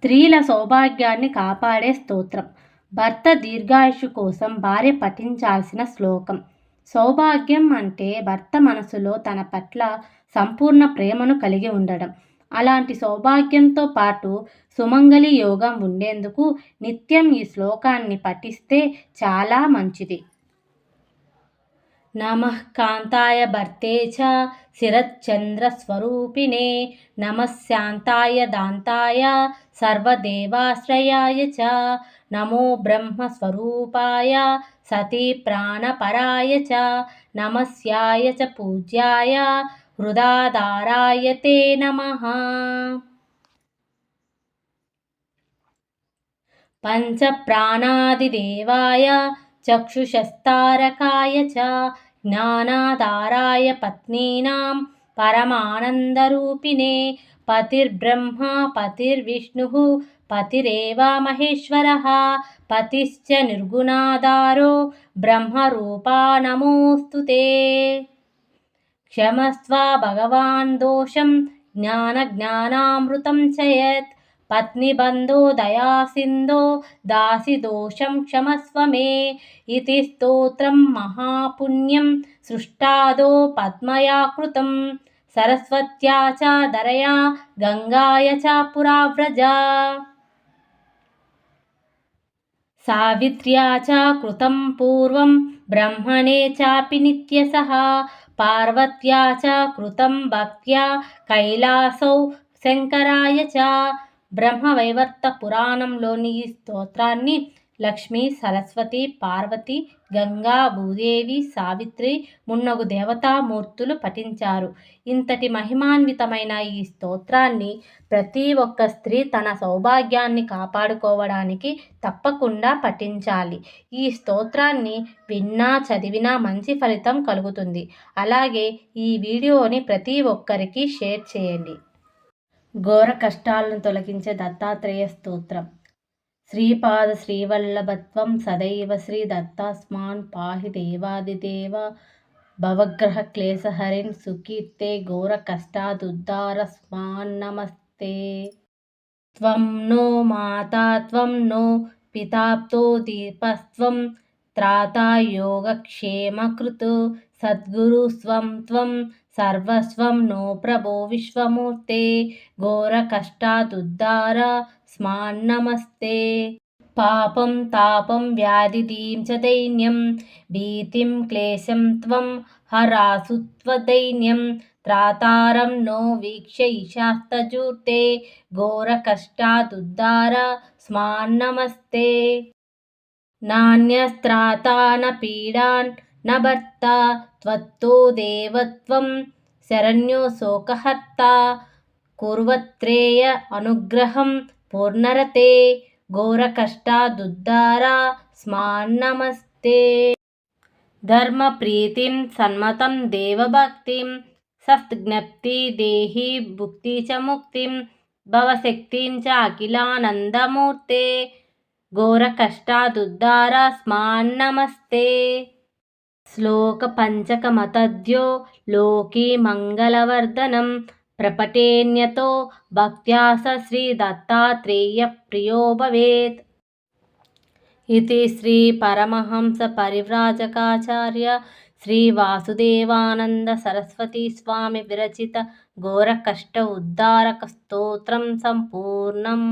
స్త్రీల సౌభాగ్యాన్ని కాపాడే స్తోత్రం. భర్త దీర్ఘాయుష్షు కోసం భార్య పఠించాల్సిన శ్లోకం. సౌభాగ్యం అంటే భర్త మనసులో తన పట్ల సంపూర్ణ ప్రేమను కలిగి ఉండడం. అలాంటి సౌభాగ్యంతో పాటు సుమంగళి యోగం ఉండేందుకు నిత్యం ఈ శ్లోకాన్ని పఠిస్తే చాలా మంచిది. నమః కాంతాయ భర్తే చ శరచ్చంద్రస్వరూపిణే నమః శాంతాయ దాంతాయ సర్వదేవాశ్రయాయ చ నమో బ్రహ్మస్వరూపాయ సతీ ప్రాణపరాయ చ నమస్యాయ చ పూజ్యాయ హృదాధారాయ తే నమః. పంచప్రాణాదిదేవాయ చక్షుషస్తారకాయ చ జ్ఞానాధారాయ పత్నీనాం పరమానందరూపిణే పతిర్బ్రహ్మ పతిర్విష్ణుః పతిరేవ మహేశ్వరః పతిశ్చ నిర్గుణాధారో బ్రహ్మరూపా నమోస్తుతే. క్షమస్వ భగవాన్ దోషం జ్ఞానామృతం చ యత్ పత్నిబంధో దయాసింధో దాసి దోషం క్షమస్వ మే ఇతి స్తోత్రం మహాపుణ్యం సృష్టాదో పద్మయా కృతం సరస్వత్యా చ ధరయా గంగాయ చ పురావ్రజ సావిత్ర్యా చ కృతం పూర్వం బ్రహ్మణే చాపి నిత్యసః పార్వత్యా చ కృతం భక్త్యా కైలాసౌ శంకరాయ చ. బ్రహ్మవైవర్త పురాణంలోని ఈ స్తోత్రాన్ని లక్ష్మి, సరస్వతి, పార్వతి, గంగా, భూదేవి, సావిత్రి మున్నగు దేవతామూర్తులు పఠించారు. ఇంతటి మహిమాన్వితమైన ఈ స్తోత్రాన్ని ప్రతి ఒక్క స్త్రీ తన సౌభాగ్యాన్ని కాపాడుకోవడానికి తప్పకుండా పఠించాలి. ఈ స్తోత్రాన్ని విన్నా చదివినా మంచి ఫలితం కలుగుతుంది. అలాగే ఈ వీడియోని ప్రతి ఒక్కరికి షేర్ చేయండి. ఘోర కష్టాలను తొలగించే దత్తాత్రేయ స్తోత్రం. శ్రీపాద శ్రీవల్లభత్వం సదైవ శ్రీ దత్తాస్మాన్ పాహి దేవాదిదేవ భవగ్రహ క్లేశహరిన్ సుకీర్తే ఘోర కష్టాదుద్ధారస్మాన్ నమస్తే. త్వం నో మాతా త్వం నో పితాప్తో దీపస్త్వం త్రాతా యోగక్షేమకృత్ సద్గురు స్వం త్వం సర్వస్వం నో ప్రభో విశ్వమూర్తే ఘోర కష్టాదుద్ధార స్మాన్ నమస్తే. పాపం తాపం వ్యాధిదీం చ దైన్యం భీతిం క్లేశం త్వం హరాసు త్వదైన్యం త్రాతారం నో వీక్ష్య ఈశాస్తజూర్తే ఘోర కష్టాదుద్ధార స్మాన్ నమస్తే. నాన్యస్త్రాతా న పీడాన్ న భర్త త్వత్తో దేవత్వం శరణ్యో శోకహర్తా కుర్వత్రేయ అనుగ్రహం పూర్ణరతే ఘోర కష్టాదుద్ధార స్మాన్ నమస్తే. ధర్మ ప్రీతిం సన్మతం దేవభక్తిం సత్జ్ఞప్తి దేహి భుక్తి చ ముక్తిం భవశక్తిం చ అఖిలానందమూర్తే ఘోర కష్టాదుద్ధార స్మాన్ నమస్తే. శ్లోక పంచకమతద్యో లోకీ మంగళవర్ధనం ప్రపఠేన్యతో భక్త్యా స శ్రీ దత్తాత్రేయ ప్రియో భవేత్. ఇది శ్రీ పరమహంస పరివ్రాజకాచార్య శ్రీ వాసుదేవానంద సరస్వతీ స్వామి విరచిత ఘోర కష్ట ఉద్ధారక స్తోత్రం సంపూర్ణం.